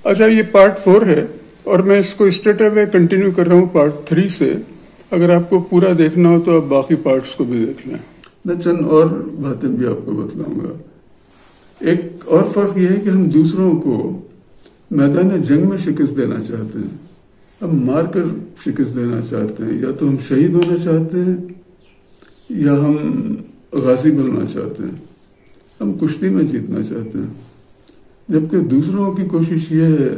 اچھا، یہ پارٹ 4 ہے اور میں اس کو اسٹریٹ اوے کنٹینیو کر رہا ہوں پارٹ 3 سے. اگر آپ کو پورا دیکھنا ہو تو آپ باقی پارٹس کو بھی دیکھ لیں. میں چند اور باتیں بھی آپ کو بتلاؤں گا. ایک اور فرق یہ ہے کہ ہم دوسروں کو میدان جنگ میں شکست دینا چاہتے ہیں. ہم مار کر شکست دینا چاہتے ہیں. یا تو ہم شہید ہونا چاہتے ہیں یا ہم غازی بننا چاہتے ہیں. ہم کشتی میں جیتنا چاہتے ہیں. جبکہ دوسروں کی کوشش یہ ہے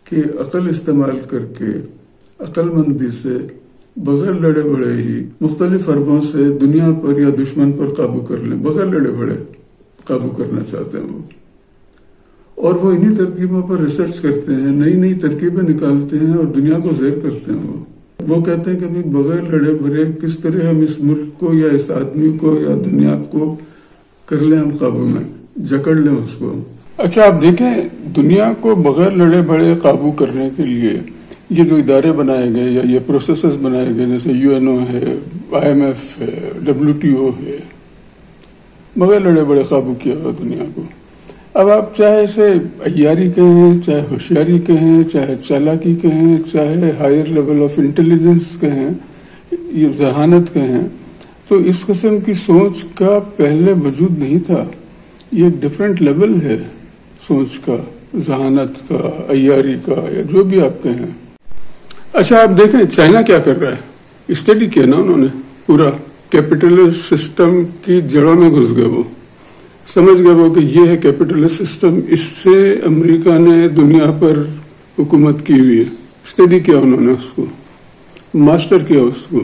کہ عقل استعمال کر کے عقل مندی سے بغیر لڑے بڑے ہی مختلف حربوں سے دنیا پر یا دشمن پر قابو کر لیں. بغیر لڑے بڑے قابو کرنا چاہتے ہیں وہ. اور وہ انہی ترکیبوں پر ریسرچ کرتے ہیں, نئی نئی ترکیبیں نکالتے ہیں اور دنیا کو زیر کرتے ہیں. وہ کہتے ہیں کہ بغیر لڑے بھرے کس طرح ہم اس ملک کو یا اس آدمی کو یا دنیا کو کر لیں ہم قابو میں, جکڑ لیں اس کو. اچھا, آپ دیکھیں دنیا کو بغیر لڑے بڑے قابو کرنے کے لیے یہ جو ادارے بنائے گئے یا یہ پروسیسز بنائے گئے جیسے UNO ہے, IMF ہے, WTO ہے, بغیر لڑے بڑے قابو کیا ہوا دنیا کو. اب آپ چاہے اسے عیاری کہیں, چاہے ہوشیاری کہیں, چاہے چالاکی کہیں, چاہے ہائر لیول آف انٹیلیجنس کہیں, یہ ذہانت کہیں, تو اس قسم کی سوچ کا پہلے وجود نہیں تھا. یہ ایک ڈفرینٹ لیول ہے سوچ کا, ذہانت کا, عیاری کا, یا جو بھی آپ کہیں. اچھا, آپ دیکھیں چائنا کیا کر رہا ہے. اسٹڈی کیا نا انہوں نے پورا کیپٹلسٹ سسٹم کی جڑوں میں گھس گئے. وہ سمجھ گئے وہ کہ یہ ہے کیپٹلسٹ سسٹم, اس سے امریکہ نے دنیا پر حکومت کی ہوئی ہے. اسٹڈی کیا انہوں نے, اس کو ماسٹر کیا اس کو,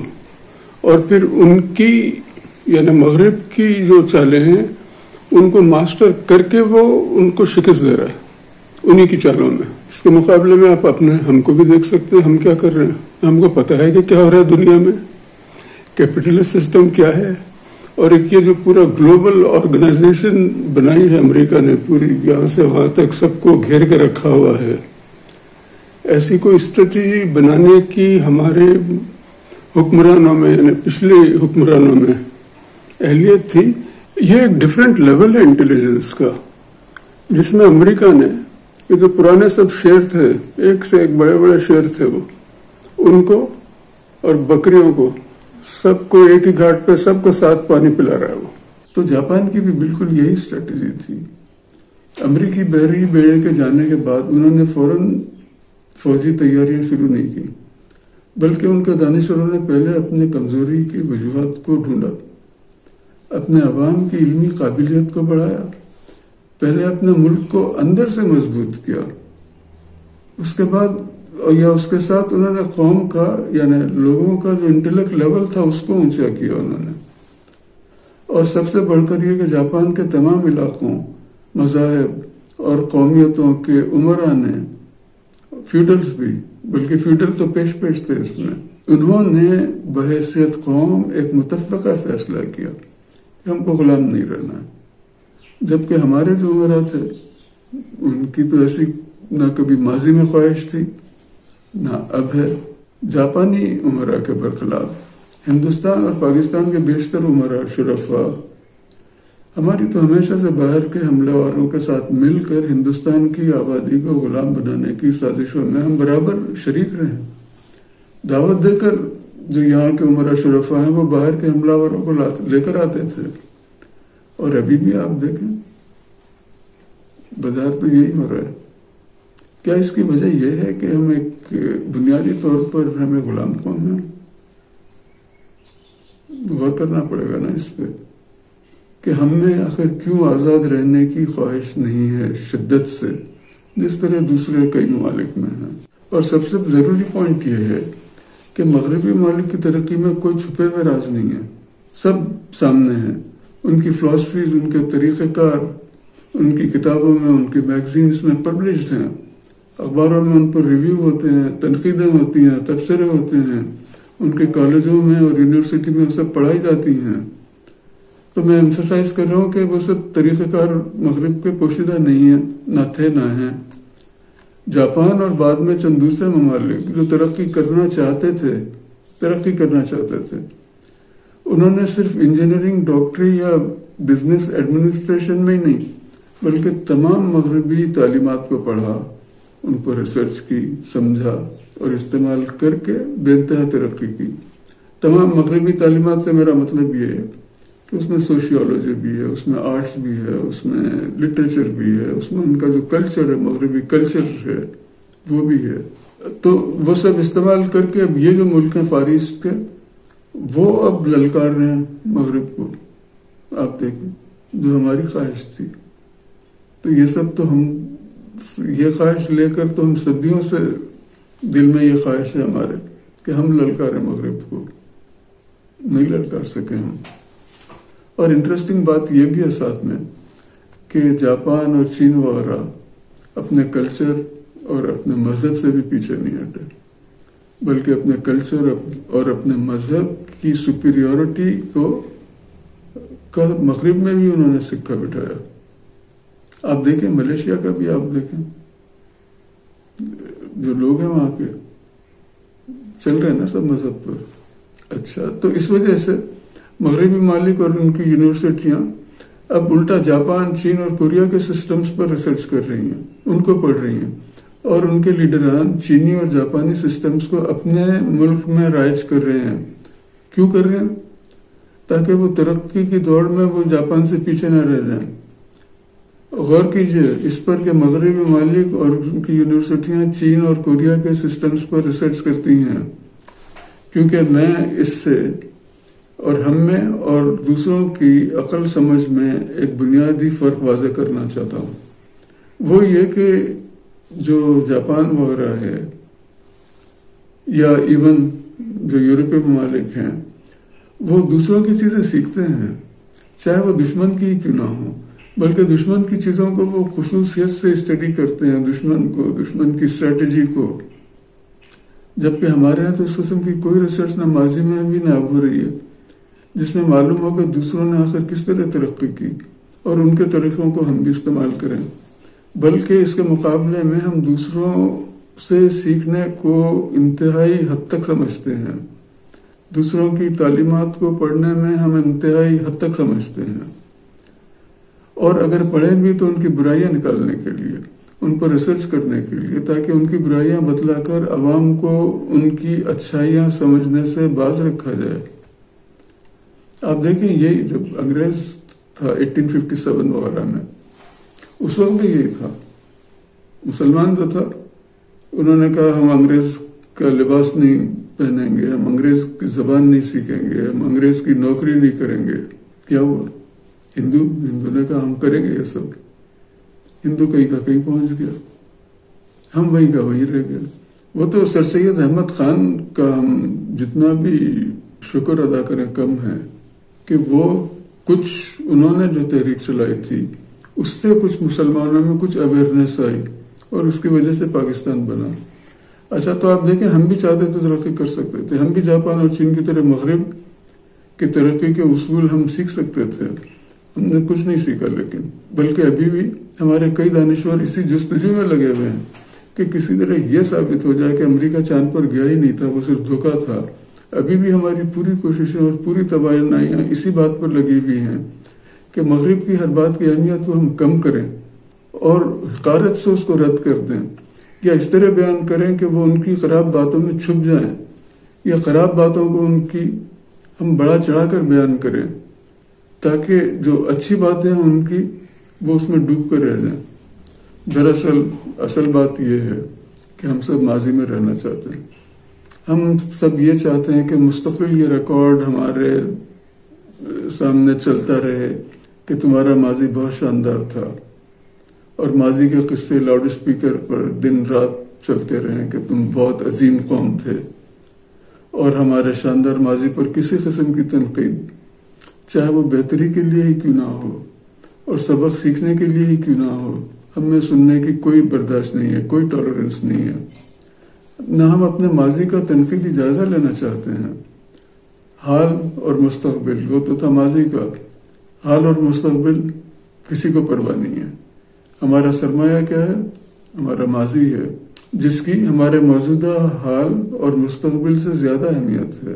اور پھر ان کی یعنی مغرب کی جو چالیں ہیں ان کو ماسٹر کر کے وہ ان کو شکست دے رہا ہے انہی کی چالوں میں. اس کے مقابلے میں آپ ہم کو بھی دیکھ سکتے ہیں, ہم کیا کر رہے ہیں. ہم کو پتا ہے کہ کیا ہو رہا ہے دنیا میں, کیپٹلسٹ سسٹم کیا ہے, اور ایک یہ جو پورا گلوبل آرگنائزیشن بنائی ہے امریکہ نے, پوری یہاں سے وہاں تک سب کو گھیر کے رکھا ہوا ہے. ایسی کوئی اسٹریٹجی بنانے کی ہمارے حکمرانوں میں یعنی پچھلے حکمرانوں میں اہلیت تھی. یہ ایک ڈفرینٹ لیول ہے انٹیلیجنس کا, جس میں امریکہ نے یہ جو پرانے سب شیر تھے, ایک سے ایک بڑے بڑے شیر تھے, وہ ان کو اور بکریوں کو سب کو ایک ہی گھاٹ پہ سب کو ساتھ پانی پلا رہا ہے وہ. تو جاپان کی بھی بالکل یہی اسٹریٹجی تھی. امریکی بحری بیڑے کے جانے کے بعد انہوں نے فوراً فوجی تیاریاں شروع نہیں کی, بلکہ ان کے دانشوروں نے پہلے اپنے کمزوری کی وجوہات کو ڈھونڈا, اپنے عوام کی علمی قابلیت کو بڑھایا, پہلے اپنے ملک کو اندر سے مضبوط کیا, اس کے بعد یا اس کے ساتھ انہوں نے قوم کا یعنی لوگوں کا جو انٹلیکٹ لیول تھا اس کو اونچا کیا انہوں نے. اور سب سے بڑھ کر یہ کہ جاپان کے تمام علاقوں, مذاہب اور قومیتوں کے عمرا نے, فیوڈلز بھی, بلکہ فیوڈل تو پیش تھے اس میں, انہوں نے بحیثیت قوم ایک متفقہ فیصلہ کیا کہ ہم کو غلام نہیں رہنا ہے. جبکہ ہمارے جو عمرا تھے ان کی تو ایسی نہ کبھی ماضی میں خواہش تھی نہ اب ہے. جاپانی عمرا کے برخلاف ہندوستان اور پاکستان کے بیشتر عمرا شرفا ہماری تو ہمیشہ سے باہر کے حملہ آوروں کے ساتھ مل کر ہندوستان کی آبادی کو غلام بنانے کی سازشوں میں ہم برابر شریک رہے ہیں. دعوت دے کر جو یہاں کے عمرا شرفا ہیں وہ باہر کے حملہ آوروں کو لے کر آتے تھے, اور ابھی بھی آپ دیکھیں بازار تو یہی ہو رہا ہے. کیا اس کی وجہ یہ ہے کہ ہم ایک بنیادی طور پر ہمیں غلام کون ہیں؟ غور کرنا پڑے گا نا اس پہ کہ ہم میں آخر کیوں آزاد رہنے کی خواہش نہیں ہے شدت سے, جس طرح دوسرے کئی ممالک میں ہیں. اور سب سے ضروری پوائنٹ یہ ہے کہ مغربی ممالک کی ترقی میں کوئی چھپے ہوئے راز نہیں ہے, سب سامنے ہیں. ان کی فلاسفیز, ان کے طریقہ کار, ان کی کتابوں میں, ان کی میگزینز میں پبلشڈ ہیں, اخباروں میں ان پر ریویو ہوتے ہیں, تنقیدیں ہوتی ہیں, تبصرے ہوتے ہیں, ان کے کالجوں میں اور یونیورسٹی میں سب پڑھائی جاتی ہیں. تو میں ایمفسائز کر رہا ہوں کہ وہ سب طریقہ کار مغرب کے پوشیدہ نہیں ہیں, نہ تھے نہ ہیں. جاپان اور بعد میں چند دوسرے ممالک جو ترقی کرنا چاہتے تھے انہوں نے صرف انجینئرنگ, ڈاکٹری یا بزنس ایڈمنسٹریشن میں ہی نہیں بلکہ تمام مغربی تعلیمات کو پڑھا ان پر ریسرچ کی، سمجھا اور استعمال کر کے بے انتہا ترقی کی۔ تمام مغربی تعلیمات سے میرا مطلب یہ ہے کہ اس میں سوشیولوجی بھی ہے، اس میں آرٹس بھی ہے، اس میں لٹریچر بھی ہے، اس میں ان کا جو کلچر ہے، مغربی کلچر ہے وہ بھی ہے۔ تو وہ سب استعمال کر کے اب یہ جو ملک ہیں فار ایسٹ کے، وہ اب للکار رہے ہیں مغرب کو۔ آپ دیکھیں جو ہماری خواہش تھی، تو یہ سب تو ہم یہ خواہش لے کر تو ہم صدیوں سے دل میں یہ خواہش ہے ہمارے کہ ہم للکاریں مغرب کو، نہیں للکار سکے ہم۔ اور انٹرسٹنگ بات یہ بھی ہے ساتھ میں کہ جاپان اور چین وغیرہ اپنے کلچر اور اپنے مذہب سے بھی پیچھے نہیں ہٹے، بلکہ اپنے کلچر اور اپنے مذہب کی سپیریورٹی کا مغرب میں بھی انہوں نے سکہ بٹھایا۔ آپ دیکھیں ملیشیا کا بھی، آپ دیکھیں جو لوگ ہیں وہاں کے چل رہے ہیں نا سب مذہب پر۔ اچھا، تو اس وجہ سے مغربی ممالک اور ان کی یونیورسٹیاں اب الٹا جاپان، چین اور کوریا کے سسٹمز پر ریسرچ کر رہی ہیں، ان کو پڑھ رہی ہیں، اور ان کے لیڈران چینی اور جاپانی سسٹمز کو اپنے ملک میں رائج کر رہے ہیں۔ کیوں کر رہے ہیں؟ تاکہ وہ ترقی کی دوڑ میں وہ جاپان سے پیچھے نہ رہ جائیں۔ غور کیجئے اس پر کہ مغربی ممالک اور ان کی یونیورسٹیاں چین اور کوریا کے سسٹمز پر ریسرچ کرتی ہیں، کیونکہ میں اس سے اور ہم میں اور دوسروں کی عقل سمجھ میں ایک بنیادی فرق واضح کرنا چاہتا ہوں۔ وہ یہ کہ جو جاپان وغیرہ ہے یا ایون جو یورپی ممالک ہیں، وہ دوسروں کی چیزیں سیکھتے ہیں، چاہے وہ دشمن کی ہی کیوں نہ ہو، بلکہ دشمن کی چیزوں کو وہ خصوصیت سے اسٹڈی کرتے ہیں، دشمن کی اسٹریٹجی کو، جبکہ ہمارے یہاں تو اس قسم کی کوئی ریسرچ نہ ماضی میں بھی نہ اب ہو رہی ہے جس میں معلوم ہو کہ دوسروں نے آخر کس طرح ترقی کی اور ان کے طریقوں کو ہم بھی استعمال کریں، بلکہ اس کے مقابلے میں ہم دوسروں سے سیکھنے کو انتہائی حد تک سمجھتے ہیں، دوسروں کی تعلیمات کو پڑھنے میں ہم انتہائی حد تک سمجھتے ہیں، اور اگر پڑھیں بھی تو ان کی برائیاں نکالنے کے لیے، ان پر ریسرچ کرنے کے لیے، تاکہ ان کی برائیاں بتلا کر عوام کو ان کی اچھائیاں سمجھنے سے باز رکھا جائے۔ آپ دیکھیں یہ جب انگریز تھا 1857 وغیرہ میں، اس وقت بھی یہی تھا۔ مسلمان جو تھا انہوں نے کہا ہم انگریز کا لباس نہیں پہنیں گے، ہم انگریز کی زبان نہیں سیکھیں گے، ہم انگریز کی نوکری نہیں کریں گے۔ کیا ہوا؟ ہندو نے کہا ہم کریں گے یہ سب۔ ہندو کہیں کا کہیں پہنچ گیا، ہم وہیں کا وہیں رہ گئے۔ وہ تو سر سید احمد خان کا ہم جتنا بھی شکر ادا کریں کم ہے کہ وہ کچھ انہوں نے جو تحریک چلائی تھی اس سے کچھ مسلمانوں میں کچھ اویئرنیس آئی اور اس کی وجہ سے پاکستان بنا۔ اچھا، تو آپ دیکھیں ہم بھی چاہتے تو ترقی کر سکتے تھے، ہم بھی جاپان اور چین کی طرح مغرب کی ترقی کے اصول ہم سیکھ سکتے تھے، ہم نے کچھ نہیں سیکھا، لیکن بلکہ ابھی بھی ہمارے کئی دانشور اسی جستجو میں لگے ہوئے ہیں کہ کسی طرح یہ ثابت ہو جائے کہ امریکہ چاند پر گیا ہی نہیں تھا، وہ صرف دھوکہ تھا۔ ابھی بھی ہماری پوری کوششیں اور پوری توانائیاں اسی بات پر لگی ہوئی ہیں کہ مغرب کی ہر بات کی اہمیت کو ہم کم کریں اور حقارت سے اس کو رد کر دیں، یا اس طرح بیان کریں کہ وہ ان کی خراب باتوں میں چھپ جائیں، یا خراب باتوں کو ان کی ہم بڑا چڑھا کر بیان کریں تاکہ جو اچھی باتیں ہیں ان کی وہ اس میں ڈوب کر رہ جائیں۔ دراصل اصل بات یہ ہے کہ ہم سب ماضی میں رہنا چاہتے ہیں، ہم سب یہ چاہتے ہیں کہ مستقل یہ ریکارڈ ہمارے سامنے چلتا رہے کہ تمہارا ماضی بہت شاندار تھا، اور ماضی کے قصے لاؤڈ اسپیکر پر دن رات چلتے رہیں کہ تم بہت عظیم قوم تھے، اور ہمارے شاندار ماضی پر کسی قسم کی تنقید، چاہے وہ بہتری کے لیے ہی کیوں نہ ہو اور سبق سیکھنے کے لیے ہی کیوں نہ ہو، ہم میں سننے کی کوئی برداشت نہیں ہے، کوئی ٹالرنس نہیں ہے۔ نہ ہم اپنے ماضی کا تنقیدی جائزہ لینا چاہتے ہیں۔ حال اور مستقبل، وہ تو تھا ماضی کا، حال اور مستقبل کسی کو پرواہ نہیں ہے۔ ہمارا سرمایہ کیا ہے؟ ہمارا ماضی ہے، جس کی ہمارے موجودہ حال اور مستقبل سے زیادہ اہمیت ہے۔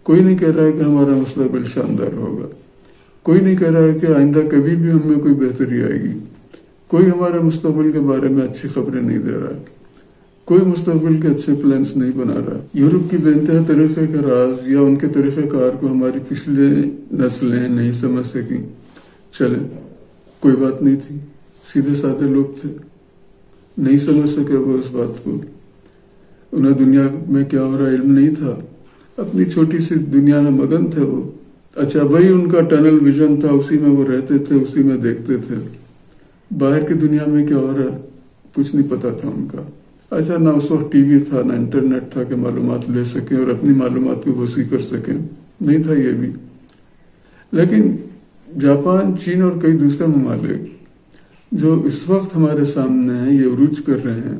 کوئی نہیں کہہ رہا ہے کہ ہمارا مستقبل شاندار ہوگا، کوئی نہیں کہہ رہا ہے کہ آئندہ کبھی بھی ہم میں کوئی بہتری آئے گی، کوئی ہمارے مستقبل کے بارے میں اچھی خبریں نہیں دے رہا ہے، کوئی مستقبل کے اچھے پلانس نہیں بنا رہا۔ یورپ کی بے انتہا طریقے کا راز یا ان کے طریقہ کار کو ہماری پچھلے نسلیں نہیں سمجھ سکیں۔ چلیں، کوئی بات نہیں تھی، سیدھے سادے لوگ تھے، نہیں سمجھ سکے وہ اس بات کو، انہیں دنیا میں کیا ہو رہا علم نہیں تھا، اپنی چھوٹی سی دنیا میں مگن تھے وہ۔ اچھا، وہی ان کا ٹنل ویژن تھا، اسی میں وہ رہتے تھے، اسی میں دیکھتے تھے، باہر کی دنیا میں کیا ہو رہا ہے کچھ نہیں پتا تھا ان کا۔ اچھا، نہ اس وقت ٹی وی تھا، نہ انٹرنیٹ تھا کہ معلومات لے سکیں اور اپنی معلومات کو وسیع کر سکیں، نہیں تھا یہ بھی۔ لیکن جاپان، چین اور کئی دوسرے ممالک جو اس وقت ہمارے سامنے ہیں، یہ عروج کر رہے ہیں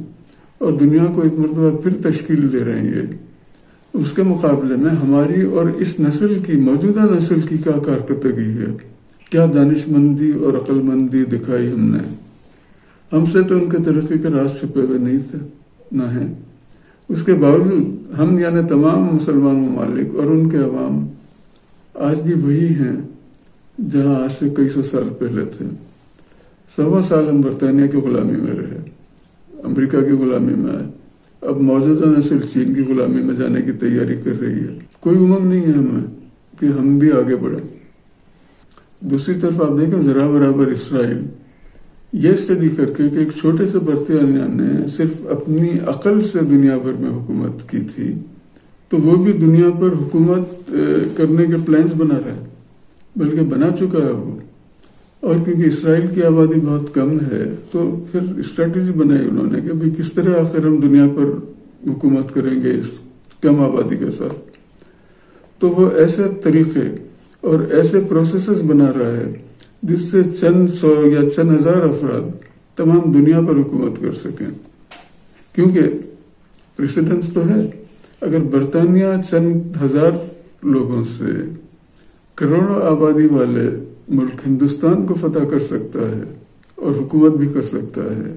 اور دنیا کو ایک مرتبہ پھر تشکیل دے رہے ہیں، یہ اس کے مقابلے میں ہماری اور اس نسل کی، موجودہ نسل کی کیا کارکردگی ہے، کیا دانش مندی اور عقل مندی دکھائی ہم نے۔ ہم سے تو ان کے ترقی کے راز چھپے ہوئے نہیں تھے، نہ ہیں۔ اس کے باوجود ہم یعنی تمام مسلمان ممالک اور ان کے عوام آج بھی وہی ہیں جہاں آج سے کئی سو سال پہلے تھے۔ 100 سال ہم برطانیہ کی غلامی میں رہے، امریکہ کی غلامی میں آئے، اب موجودہ نسل چین کی غلامی میں جانے کی تیاری کر رہی ہے۔ کوئی امنگ نہیں ہے ہمیں کہ ہم بھی آگے بڑھیں۔ دوسری طرف آپ دیکھیں ذرا برابر اسرائیل، یہ اسٹڈی کر کے کہ ایک چھوٹے سے برطانیہ نے صرف اپنی عقل سے دنیا بھر میں حکومت کی تھی، تو وہ بھی دنیا پر حکومت کرنے کے پلانز بنا رہا ہے، بلکہ بنا چکا ہے وہ۔ اور کیونکہ اسرائیل کی آبادی بہت کم ہے تو پھر اسٹریٹجی بنائی انہوں نے کہ بھئی کس طرح آخر ہم دنیا پر حکومت کریں گے اس کم آبادی کے ساتھ۔ تو وہ ایسے طریقے اور ایسے پروسیسز بنا رہا ہے جس سے چند سو یا چند ہزار افراد تمام دنیا پر حکومت کر سکیں، کیونکہ پریسیڈنس تو ہے۔ اگر برطانیہ چند ہزار لوگوں سے کروڑوں آبادی والے ملک ہندوستان کو فتح کر سکتا ہے اور حکومت بھی کر سکتا ہے،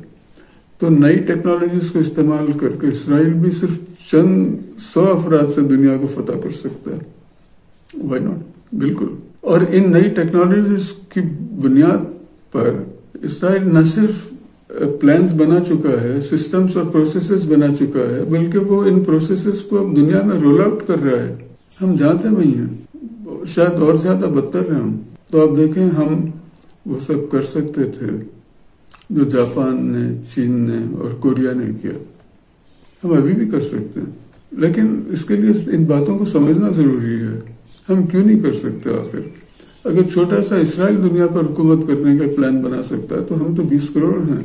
تو نئی ٹیکنالوجیز کو استعمال کر کے اسرائیل بھی صرف چند 100 افراد سے دنیا کو فتح کر سکتا ہے۔ Why not? بالکل۔ اور ان نئی ٹیکنالوجیز کی بنیاد پر اسرائیل نہ صرف پلانز بنا چکا ہے، سسٹمز اور پروسیسز بنا چکا ہے، بلکہ وہ ان پروسیسز کو اب دنیا میں رول آؤٹ کر رہا ہے۔ ہم جانتے وہی ہیں، شاید اور زیادہ بدتر ہیں ہم۔ تو آپ دیکھیں ہم وہ سب کر سکتے تھے جو جاپان نے، چین نے اور کوریا نے کیا، ہم ابھی بھی کر سکتے ہیں، لیکن اس کے لیے ان باتوں کو سمجھنا ضروری ہے۔ ہم کیوں نہیں کر سکتے؟ آخر اگر چھوٹا سا اسرائیل دنیا پر حکومت کرنے کا پلان بنا سکتا ہے تو ہم تو 20 کروڑ ہیں۔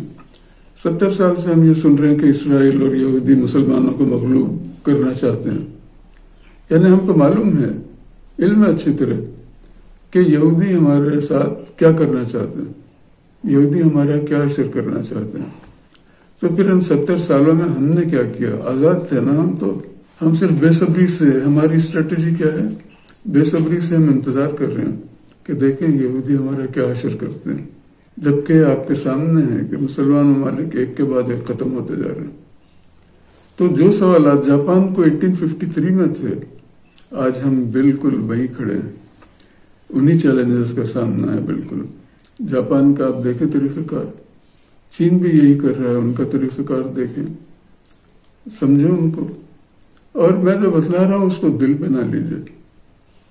70 سال سے ہم یہ سن رہے ہیں کہ اسرائیل اور یہودی مسلمانوں کو مغلوب کرنا چاہتے ہیں، یعنی ہم کو معلوم ہے، علم ہے اچھی طرح کہ یہودی ہمارے ساتھ کیا کرنا چاہتے ہیں، یہودی ہمارا کیا اشر کرنا چاہتے ہیں۔ تو پھر ان 70 سالوں میں ہم نے کیا کیا؟ آزاد تھے نا ہم، تو ہم صرف بے صبری سے، ہماری اسٹریٹجی کیا ہے؟ بے صبری سے ہم انتظار کر رہے ہیں کہ دیکھیں یہودی ہمارا کیا اشر کرتے ہیں، جبکہ آپ کے سامنے ہے کہ مسلمان ممالک ایک کے بعد ایک ختم ہوتے جا رہے ہیں۔ تو جو سوالات جاپان کو 1853 میں تھے، آج ہم بالکل وہی کھڑے ہیں، انہی چیلنجز کا سامنا ہے بالکل۔ جاپان کا آپ دیکھیں طریقہ کار، چین بھی یہی کر رہا ہے، ان کا طریقہ کار دیکھیں، سمجھیں ان کو، اور میں جو بتلا رہا ہوں اس کو دل پہ نہ لیجیے۔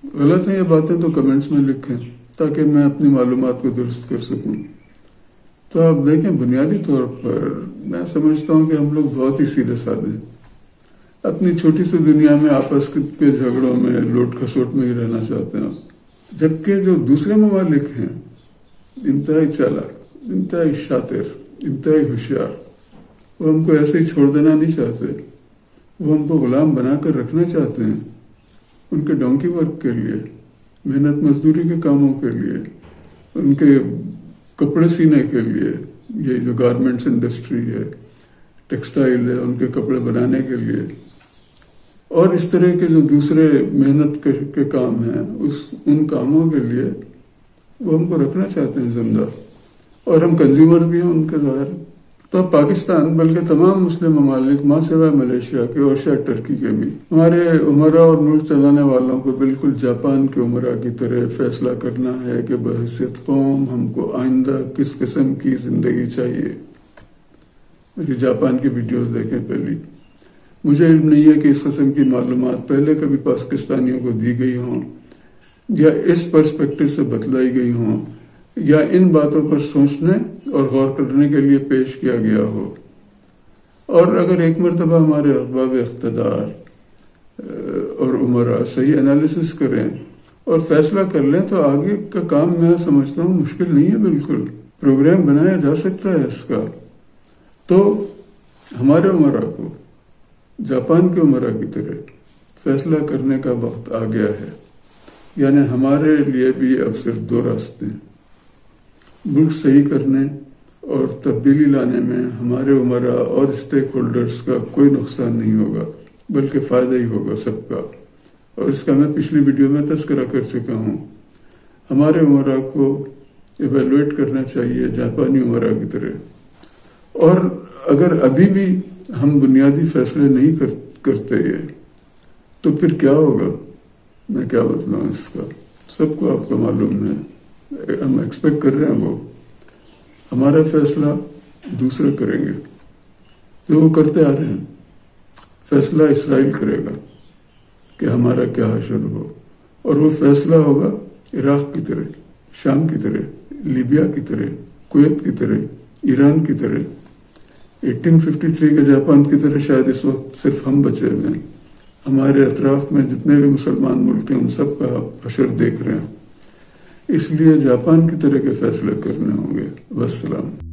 غلط ہیں یہ باتیں تو کمنٹس میں لکھیں تاکہ میں اپنی معلومات کو درست کر سکوں۔ تو آپ دیکھیں بنیادی طور پر میں سمجھتا ہوں کہ ہم لوگ بہت ہی سیدھے سادے ہیں، اپنی چھوٹی سی دنیا میں آپس کے جھگڑوں میں لوٹ کھسوٹ میں ہی رہنا چاہتے ہیں، جبکہ جو دوسرے ممالک ہیں انتہائی چالاک، انتہائی شاطر، انتہائی ہوشیار، وہ ہم کو ایسے ہی چھوڑ دینا نہیں چاہتے، وہ ہم کو غلام بنا کر رکھنا چاہتے ہیں، ان کے ڈونکی ورک کے لیے، محنت مزدوری کے کاموں کے لیے، ان کے کپڑے سینے کے لیے، یہ جو گارمنٹس انڈسٹری ہے، ٹیکسٹائل ہے، ان کے کپڑے بنانے کے لیے، اور اس طرح کے جو دوسرے محنت کے کام ہیں، ان کاموں کے لیے وہ ہم کو رکھنا چاہتے ہیں زندہ، اور ہم کنزیومر بھی ہیں ان کے ظاہر۔ تو پاکستان بلکہ تمام مسلم ممالک ماں سوائے ملیشیا کے اور شاید ٹرکی کے بھی ہمارے عمرہ اور ملک چلانے والوں کو بالکل جاپان کے عمرہ کی طرح فیصلہ کرنا ہے کہ بحیثیت قوم ہم کو آئندہ کس قسم کی زندگی چاہیے۔ میری جاپان کی ویڈیوز دیکھیں پہلی۔ مجھے علم نہیں ہے کہ اس قسم کی معلومات پہلے کبھی پاکستانیوں کو دی گئی ہوں یا اس پرسپیکٹو سے بتلائی گئی ہوں یا ان باتوں پر سوچنے اور غور کرنے کے لیے پیش کیا گیا ہو، اور اگر ایک مرتبہ ہمارے ارباب اقتدار اور عمرا صحیح انالیسس کریں اور فیصلہ کر لیں تو آگے کا کام میں سمجھتا ہوں مشکل نہیں ہے، بالکل پروگرام بنایا جا سکتا ہے اس کا۔ تو ہمارے عمرا کو جاپان کے عمرا کی طرح فیصلہ کرنے کا وقت آ گیا ہے، یعنی ہمارے لیے بھی اب صرف دو راستے ہیں۔ ملک صحیح کرنے اور تبدیلی لانے میں ہمارے عمرا اور اسٹیک ہولڈرز کا کوئی نقصان نہیں ہوگا، بلکہ فائدہ ہی ہوگا سب کا، اور اس کا میں پچھلی ویڈیو میں تذکرہ کر چکا ہوں۔ ہمارے عمرا کو ایویلویٹ کرنا چاہیے جاپانی عمرا کی طرح، اور اگر ابھی بھی ہم بنیادی فیصلے نہیں کرتے تو پھر کیا ہوگا، میں کیا بتلاؤں اس کا، سب کو آپ کو معلوم ہے۔ ہم ایکسپیکٹ کر رہے ہیں وہ ہمارا فیصلہ دوسرے کریں گے جو وہ کرتے آ رہے ہیں۔ فیصلہ اسرائیل کرے گا کہ ہمارا کیا حشر ہو، اور وہ فیصلہ ہوگا عراق کی طرح، شام کی طرح، لیبیا کی طرح، کویت کی طرح، ایران کی طرح، 1853 کے جاپان کی طرح۔ شاید اس وقت صرف ہم بچے ہوئے ہیں، ہمارے اطراف میں جتنے بھی مسلمان ملک ہیں ان سب کا حشر دیکھ رہے ہیں، اس لیے جاپان کی طرح کے فیصلے کرنے ہوں گے۔ والسلام۔